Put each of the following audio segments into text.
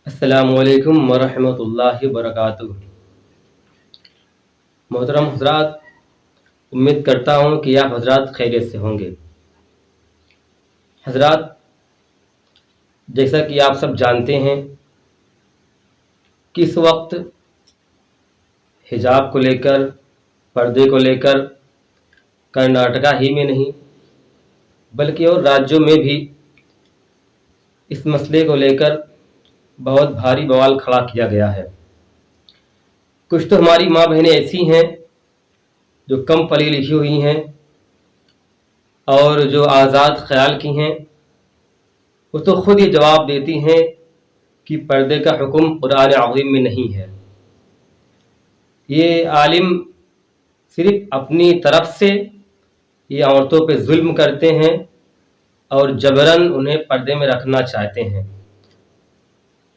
السلام علیکم ورحمۃ اللہ وبرکاتہ۔ محترم حضرات، امید کرتا ہوں کہ آپ حضرات خیریت سے ہوں گے۔ حضرات، جیسا کہ آپ سب جانتے ہیں کہ اس وقت حجاب کو لے کر، پردے کو لے کر کرناٹکا ہی میں نہیں بلکہ اور راجیوں میں بھی اس مسئلے کو لے کر بہت بھاری بوال کھڑا کیا گیا ہے۔ کچھ تو ہماری ماں بہنیں ایسی ہیں جو کم پڑھی لکھی ہوئی ہیں اور جو آزاد خیال کی ہیں، وہ تو خود یہ جواب دیتی ہیں کہ پردے کا حکم قرآن عظیم میں نہیں ہے۔ یہ عالم صرف اپنی طرف سے یہ عورتوں پہ ظلم کرتے ہیں اور جبراً انہیں پردے میں رکھنا چاہتے ہیں،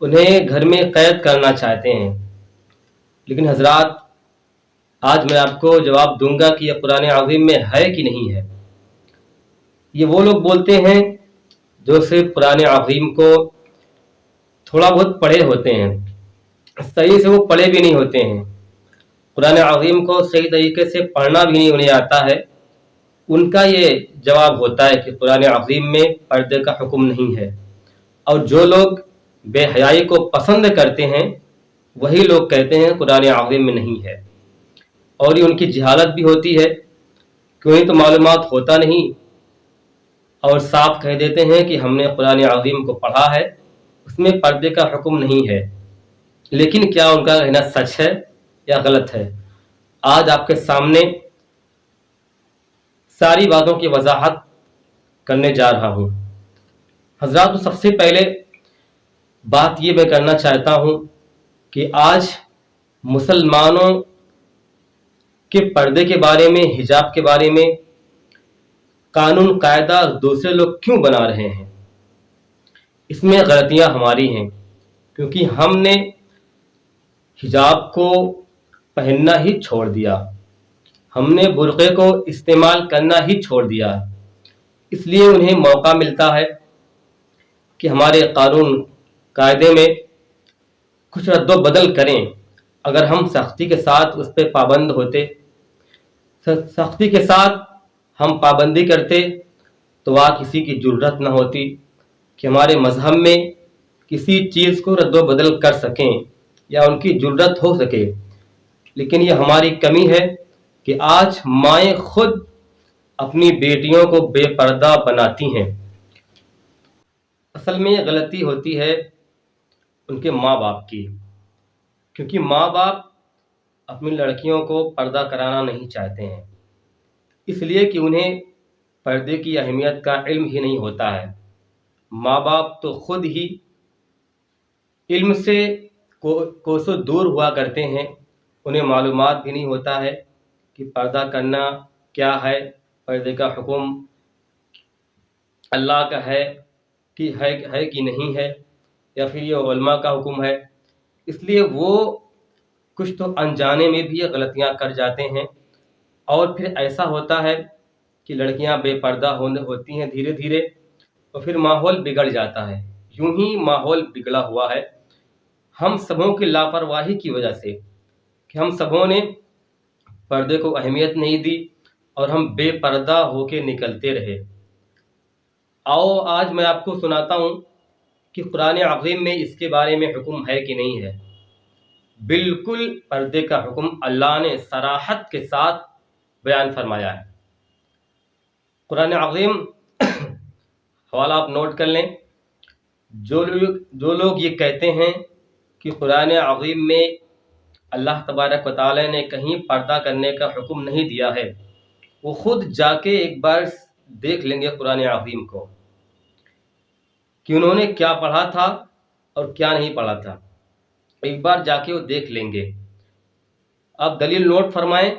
انہیں گھر میں قید کرنا چاہتے ہیں۔ لیکن حضرات، آج میں آپ کو جواب دوں گا کہ یہ قرآن عظیم میں ہے کہ نہیں ہے۔ یہ وہ لوگ بولتے ہیں جو صرف قرآن عظیم کو تھوڑا بہت پڑھے ہوتے ہیں، صحیح سے وہ پڑھے بھی نہیں ہوتے ہیں، قرآن عظیم کو صحیح طریقے سے پڑھنا بھی نہیں انہیں آتا ہے۔ ان کا یہ جواب ہوتا ہے کہ قرآن عظیم میں پردے کا حکم نہیں ہے، اور جو لوگ بے حیائی کو پسند کرتے ہیں وہی لوگ کہتے ہیں قرآن عظیم میں نہیں ہے۔ اور یہ ان کی جہالت بھی ہوتی ہے کہ انہیں تو معلومات ہوتا نہیں، اور صاف کہہ دیتے ہیں کہ ہم نے قرآن عظیم کو پڑھا ہے، اس میں پردے کا حکم نہیں ہے۔ لیکن کیا ان کا کہنا سچ ہے یا غلط ہے؟ آج آپ کے سامنے ساری باتوں کی وضاحت کرنے جا رہا ہوں۔ حضرات، تو سب سے پہلے بات یہ میں کرنا چاہتا ہوں کہ آج مسلمانوں کے پردے کے بارے میں، حجاب کے بارے میں قانون قاعدہ دوسرے لوگ کیوں بنا رہے ہیں؟ اس میں غلطیاں ہماری ہیں، کیونکہ ہم نے حجاب کو پہننا ہی چھوڑ دیا، ہم نے برقعے کو استعمال کرنا ہی چھوڑ دیا۔ اس لیے انہیں موقع ملتا ہے کہ ہمارے قانون قاعدے میں کچھ رد و بدل کریں۔ اگر ہم سختی کے ساتھ اس پہ پابند ہوتے، سختی کے ساتھ ہم پابندی کرتے، تو وہاں کسی کی جرت نہ ہوتی کہ ہمارے مذہب میں کسی چیز کو رد و بدل کر سکیں یا ان کی جرت ہو سکے۔ لیکن یہ ہماری کمی ہے کہ آج مائیں خود اپنی بیٹیوں کو بے پردہ بناتی ہیں۔ اصل میں یہ غلطی ہوتی ہے ان کے ماں باپ کی، کیونکہ ماں باپ اپنی لڑکیوں کو پردہ کرانا نہیں چاہتے ہیں، اس لیے کہ انہیں پردے کی اہمیت کا علم ہی نہیں ہوتا ہے۔ ماں باپ تو خود ہی علم سے کوسوں دور ہوا کرتے ہیں، انہیں معلومات بھی نہیں ہوتا ہے کہ پردہ کرنا کیا ہے، پردے کا حکم اللہ کا ہے کہ نہیں ہے، یا پھر یہ علماء کا حکم ہے۔ اس لیے وہ کچھ تو انجانے میں بھی یہ غلطیاں کر جاتے ہیں، اور پھر ایسا ہوتا ہے کہ لڑکیاں بے پردہ ہوتی ہیں دھیرے دھیرے، تو پھر ماحول بگڑ جاتا ہے۔ یوں ہی ماحول بگڑا ہوا ہے ہم سبوں کی لاپرواہی کی وجہ سے، کہ ہم سبوں نے پردے کو اہمیت نہیں دی اور ہم بے پردہ ہو کے نکلتے رہے۔ آؤ آج میں آپ کو سناتا ہوں کہ قرآن عظیم میں اس کے بارے میں حکم ہے کہ نہیں ہے۔ بالکل پردے کا حکم اللہ نے صراحت کے ساتھ بیان فرمایا ہے۔ قرآن عظیم حوالہ آپ نوٹ کر لیں۔ جو لوگ یہ کہتے ہیں کہ قرآن عظیم میں اللہ تبارک و تعالی نے کہیں پردہ کرنے کا حکم نہیں دیا ہے، وہ خود جا کے ایک بار دیکھ لیں گے قرآن عظیم کو کہ انہوں نے کیا پڑھا تھا اور کیا نہیں پڑھا تھا، ایک بار جا کے وہ دیکھ لیں گے۔ اب دلیل نوٹ فرمائیں،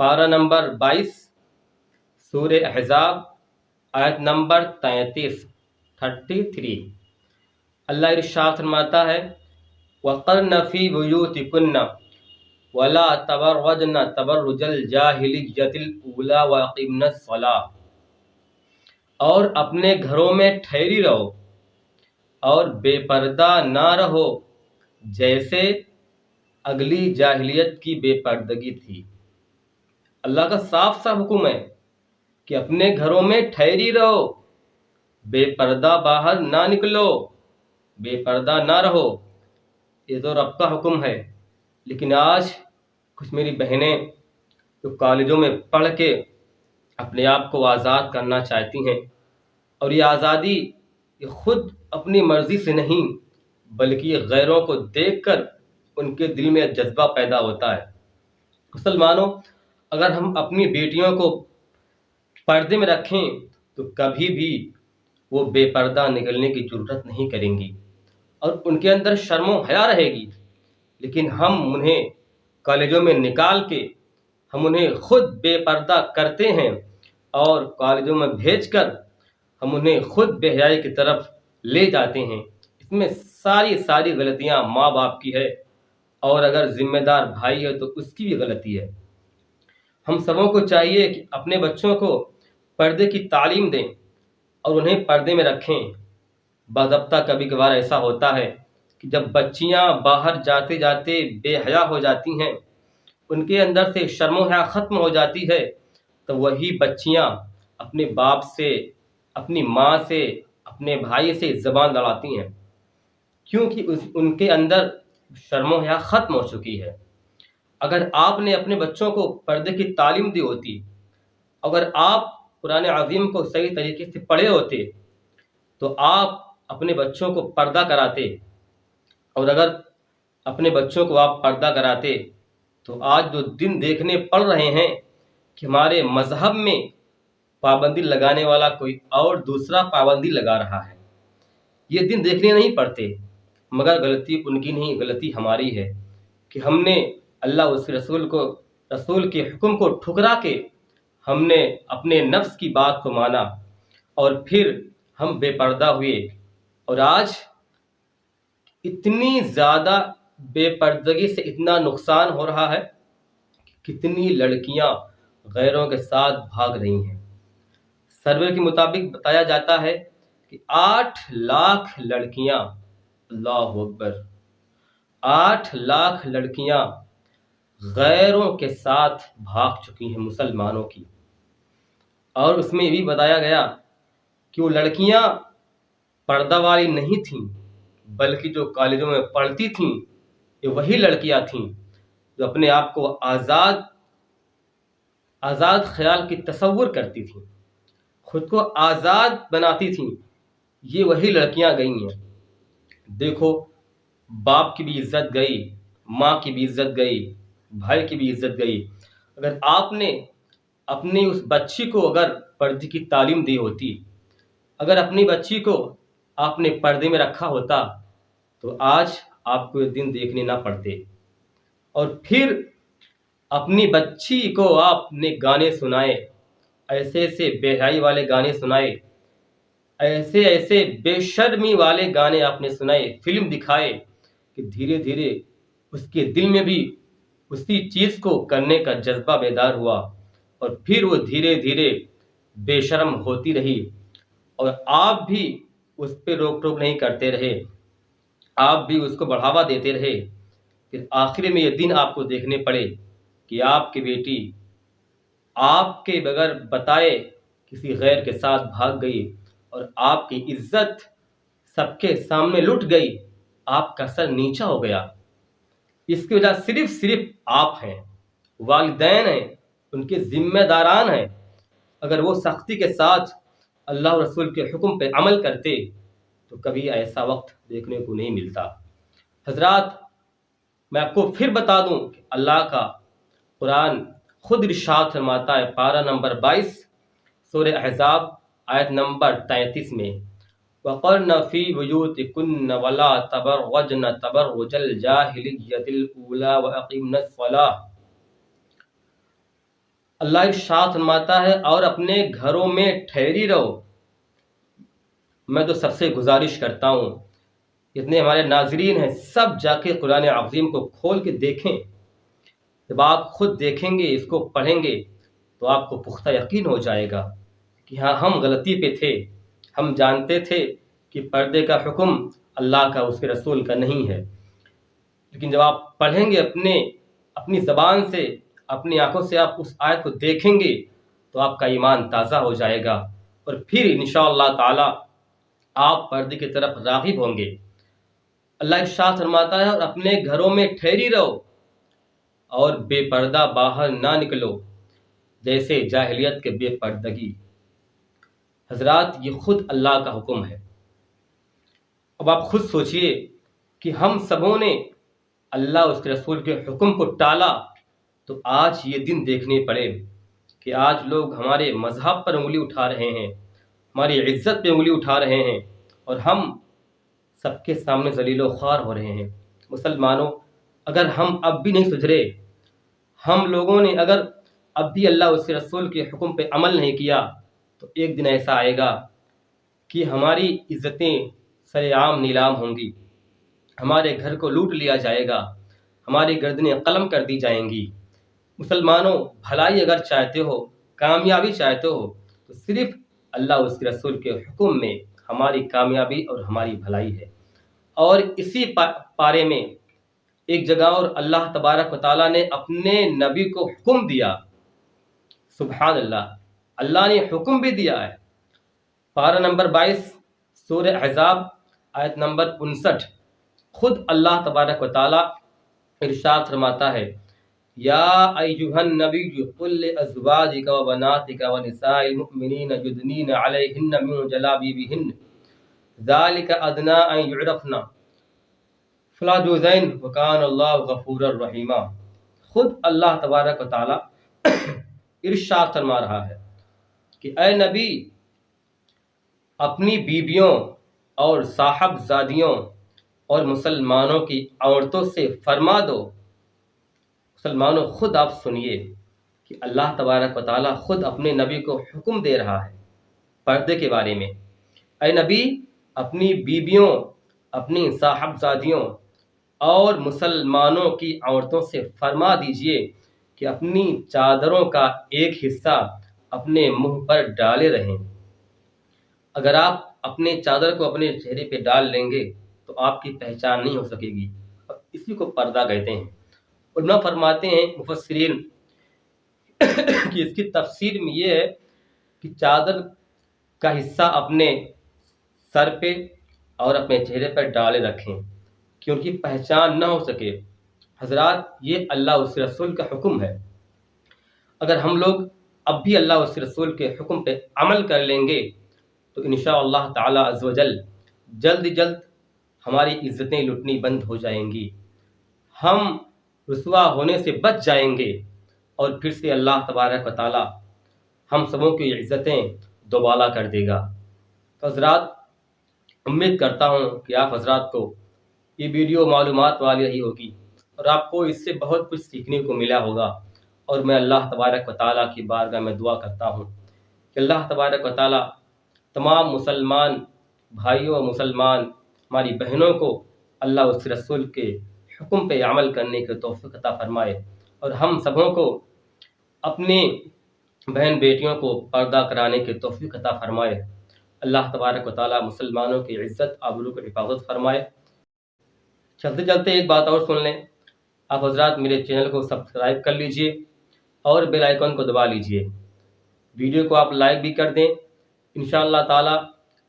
پارہ نمبر 22 سورہ احزاب آیت نمبر 33 اللہ ارشاد فرماتا ہے، وَقَرْنَ فِي بُيُوتِكُنَّ وَلَا تَبَرَّجْنَ تَبَرُّجَ الْجَاهِلِيَّةِ الْأُولَىٰ وَأَقِمْنَ الصَّلَاةَ، اور اپنے گھروں میں ٹھہری رہو اور بے پردہ نہ رہو جیسے اگلی جاہلیت کی بے پردگی تھی۔ اللہ کا صاف صاف حکم ہے کہ اپنے گھروں میں ٹھہری رہو، بے پردہ باہر نہ نکلو، بے پردہ نہ رہو، یہ تو رب کا حکم ہے۔ لیکن آج کچھ میری بہنیں جو کالجوں میں پڑھ کے اپنے آپ کو آزاد کرنا چاہتی ہیں، اور یہ آزادی یہ خود اپنی مرضی سے نہیں بلکہ یہ غیروں کو دیکھ کر ان کے دل میں جذبہ پیدا ہوتا ہے۔ مسلمانوں، اگر ہم اپنی بیٹیوں کو پردے میں رکھیں تو کبھی بھی وہ بے پردہ نکلنے کی جرات نہیں کریں گی اور ان کے اندر شرم و حیا رہے گی۔ لیکن ہم انہیں کالجوں میں نکال کے ہم انہیں خود بے پردہ کرتے ہیں اور کالجوں میں بھیج کر ہم انہیں خود بے حیائی کی طرف لے جاتے ہیں۔ اس میں ساری غلطیاں ماں باپ کی ہے، اور اگر ذمہ دار بھائی ہے تو اس کی بھی غلطی ہے۔ ہم سبوں کو چاہیے کہ اپنے بچوں کو پردے کی تعلیم دیں اور انہیں پردے میں رکھیں۔ باضابطہ کبھی کبھار ایسا ہوتا ہے کہ جب بچیاں باہر جاتے جاتے بے حیا ہو جاتی ہیں، ان کے اندر سے شرم و حیا ختم ہو جاتی ہے، تو وہی بچیاں اپنے باپ سے، اپنی ماں سے، اپنے بھائی سے زبان لڑاتی ہیں، کیونکہ ان کے اندر شرم و حیا ختم ہو چکی ہے۔ اگر آپ نے اپنے بچوں کو پردے کی تعلیم دی ہوتی، اگر آپ قرآن عظیم کو صحیح طریقے سے پڑھے ہوتے تو آپ اپنے بچوں کو پردہ کراتے، اور اگر اپنے بچوں کو آپ پردہ کراتے تو آج جو دن دیکھنے پڑ رہے ہیں کہ ہمارے مذہب میں پابندی لگانے والا کوئی اور دوسرا پابندی لگا رہا ہے، یہ دن دیکھنے نہیں پڑتے، مگر غلطی ان کی نہیں، غلطی ہماری ہے کہ ہم نے اللہ اس کے رسول کے حکم کو ٹھکرا کے ہم نے اپنے نفس کی بات کو مانا اور پھر ہم بے پردہ ہوئے، اور آج اتنی زیادہ بے پردگی سے اتنا نقصان ہو رہا ہے کہ کتنی لڑکیاں غیروں کے ساتھ بھاگ رہی ہیں۔ سروے کے مطابق بتایا جاتا ہے کہ 8 لاکھ لڑکیاں، اللہ اکبر، 8 لاکھ لڑکیاں غیروں کے ساتھ بھاگ چکی ہیں مسلمانوں کی۔ اور اس میں یہ بھی بتایا گیا کہ وہ لڑکیاں پردہ والی نہیں تھیں، بلکہ جو کالجوں میں پڑھتی تھیں یہ وہی لڑکیاں تھیں جو اپنے آپ کو آزاد خیال کی تصور کرتی تھیں، خود کو آزاد بناتی تھیں، یہ وہی لڑکیاں گئی ہیں۔ دیکھو، باپ کی بھی عزت گئی، ماں کی بھی عزت گئی، بھائی کی بھی عزت گئی۔ اگر آپ نے اپنی اس بچی کو اگر پردے کی تعلیم دی ہوتی، اگر اپنی بچی کو آپ نے پردے میں رکھا ہوتا تو آج آپ کو یہ دن دیکھنے نہ پڑتے۔ اور پھر اپنی بچی کو آپ نے گانے سنائے، ایسے بے حیائی والے گانے سنائے، ایسے بے شرمی والے گانے آپ نے سنائے، فلم دکھائے کہ دھیرے دھیرے اس کے دل میں بھی اسی چیز کو کرنے کا جذبہ بیدار ہوا، اور پھر وہ دھیرے دھیرے بے شرم ہوتی رہی، اور آپ بھی اس پہ روک ٹوک نہیں کرتے رہے، آپ بھی اس کو بڑھاوا دیتے رہے۔ پھر آخر میں یہ دن آپ کو دیکھنے پڑے کہ آپ کی بیٹی آپ کے بغیر بتائے کسی غیر کے ساتھ بھاگ گئی، اور آپ کی عزت سب کے سامنے لٹ گئی، آپ کا سر نیچا ہو گیا۔ اس کی وجہ صرف آپ ہیں، والدین ہیں، ان کے ذمہ داران ہیں۔ اگر وہ سختی کے ساتھ اللہ اور رسول کے حکم پہ عمل کرتے تو کبھی ایسا وقت دیکھنے کو نہیں ملتا۔ حضرات، میں آپ کو پھر بتا دوں کہ اللہ کا قرآن خود ارشاد فرماتا ہے، پارہ نمبر 22 سورہ احزاب آیت نمبر 33 میں، وَقَرْنَ فِي بُيُوتِكُنَّ وَلَا تَبَرَّجْنَ تَبَرُّجَ الْجَاهِلِيَّةِ الْأُولَىٰ وَأَقِمْنَ الصَّلَاةَ۔ اللہ ارشاد فرماتا ہے، اور اپنے گھروں میں ٹھہری رہو۔ میں تو سب سے گزارش کرتا ہوں، جتنے ہمارے ناظرین ہیں سب جا کے قرآن عظیم کو کھول کے دیکھیں۔ جب آپ خود دیکھیں گے، اس کو پڑھیں گے، تو آپ کو پختہ یقین ہو جائے گا کہ ہاں، ہم غلطی پہ تھے، ہم جانتے تھے کہ پردے کا حکم اللہ کا اس کے رسول کا نہیں ہے، لیکن جب آپ پڑھیں گے اپنی زبان سے، اپنی آنکھوں سے آپ اس آیت کو دیکھیں گے تو آپ کا ایمان تازہ ہو جائے گا، اور پھر انشاءاللہ تعالی آپ پردے کی طرف راغب ہوں گے۔ اللہ ارشاد فرماتا ہے، اور اپنے گھروں میں ٹھہری رہو اور بے پردہ باہر نہ نکلو جیسے جاہلیت کے بے پردگی۔ حضرات، یہ خود اللہ کا حکم ہے۔ اب آپ خود سوچئے کہ ہم سبوں نے اللہ اس کے رسول کے حکم کو ٹالا تو آج یہ دن دیکھنے پڑے کہ آج لوگ ہمارے مذہب پر انگلی اٹھا رہے ہیں، ہماری عزت پہ انگلی اٹھا رہے ہیں، اور ہم سب کے سامنے ذلیل و خوار ہو رہے ہیں۔ مسلمانوں، اگر ہم اب بھی نہیں سدھرے، ہم لوگوں نے اگر اب بھی اللہ اس کے رسول کے حکم پہ عمل نہیں کیا، تو ایک دن ایسا آئے گا کہ ہماری عزتیں سر عام نیلام ہوں گی، ہمارے گھر کو لوٹ لیا جائے گا، ہماری گردنیں قلم کر دی جائیں گی۔ مسلمانوں، بھلائی اگر چاہتے ہو، کامیابی چاہتے ہو، تو صرف اللہ اس کے رسول کے حکم میں ہماری کامیابی اور ہماری بھلائی ہے۔ اور اسی پارے میں ایک جگہ اور اللہ تبارک و تعالیٰ نے اپنے نبی کو حکم دیا، سبحان اللہ، اللہ نے حکم بھی دیا ہے۔ پارہ نمبر 22 سورہ احزاب آیت نمبر 59، خود اللہ تبارک و تعالیٰ ارشاد فرماتا ہے، یا ایھا النبی قل لازواجک و بناتک و نساء المؤمنین یدنین علیہن من جلابیبہن ذالک ادنی ان یعرفن فلا یؤذین وکان اللہ غفورا رحیما۔ خود اللہ تبارک و تعالیٰ ارشاد فرما رہا ہے کہ اے نبی، اپنی بیویوں اور صاحب زادیوں اور مسلمانوں کی عورتوں سے فرما دو۔ مسلمانوں، خود آپ سنیے کہ اللہ تبارک و تعالیٰ خود اپنے نبی کو حکم دے رہا ہے پردے کے بارے میں۔ اے نبی، اپنی بیویوں، اپنی صاحب زادیوں اور مسلمانوں کی عورتوں سے فرما دیجئے کہ اپنی چادروں کا ایک حصہ اپنے منہ پر ڈالے رہیں۔ اگر آپ اپنے چادر کو اپنے چہرے پہ ڈال لیں گے تو آپ کی پہچان نہیں ہو سکے گی، اور اسی کو پردہ کہتے ہیں۔ علماء فرماتے ہیں، مفسرین، کہ اس کی تفسیر میں یہ ہے کہ چادر کا حصہ اپنے سر پہ اور اپنے چہرے پر ڈالے رکھیں کہ ان کی پہچان نہ ہو سکے۔ حضرات، یہ اللہ اس رسول کا حکم ہے۔ اگر ہم لوگ اب بھی اللہ اس رسول کے حکم پہ عمل کر لیں گے تو انشاءاللہ تعالی عز و جل جلد ہماری عزتیں لٹنی بند ہو جائیں گی، ہم رسوا ہونے سے بچ جائیں گے، اور پھر سے اللہ تبارک و تعالی ہم سبوں کی عزتیں دوبالا کر دے گا۔ تو حضرات، امید کرتا ہوں کہ آپ حضرات کو یہ ویڈیو معلومات والی رہی ہوگی اور آپ کو اس سے بہت کچھ سیکھنے کو ملا ہوگا، اور میں اللہ تبارک و تعالیٰ کی بارگاہ میں دعا کرتا ہوں کہ اللہ تبارک و تعالیٰ تمام مسلمان بھائیوں اور مسلمان ہماری بہنوں کو اللہ اس رسول کے حکم پہ عمل کرنے کی توفیق عطا فرمائے، اور ہم سبوں کو اپنے بہن بیٹیوں کو پردہ کرانے کی توفیق عطا فرمائے۔ اللہ تبارک و تعالیٰ مسلمانوں کی عزت آبرو کی حفاظت فرمائے۔ چلتے ایک بات اور سن لیں، آپ حضرات میرے چینل کو سبسکرائب کر لیجئے اور بیل آئیکن کو دبا لیجئے، ویڈیو کو آپ لائک بھی کر دیں۔ انشاءاللہ تعالیٰ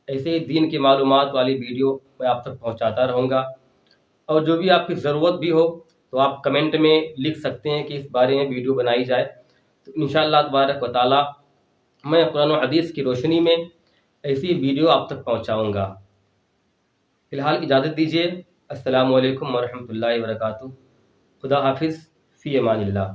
ایسے ہی دین کی معلومات والی ویڈیو میں آپ تک پہنچاتا رہوں گا، اور جو بھی آپ کی ضرورت بھی ہو تو آپ کمنٹ میں لکھ سکتے ہیں کہ اس بارے میں ویڈیو بنائی جائے، تو انشاءاللہ تبارک و تعالیٰ میں قرآن و حدیث کی روشنی میں ایسی ویڈیو آپ تک پہنچاؤں گا۔ فی الحال اجازت دیجیے، السلام علیکم ورحمۃ اللہ وبرکاتہ۔ خدا حافظ، فی امان اللہ۔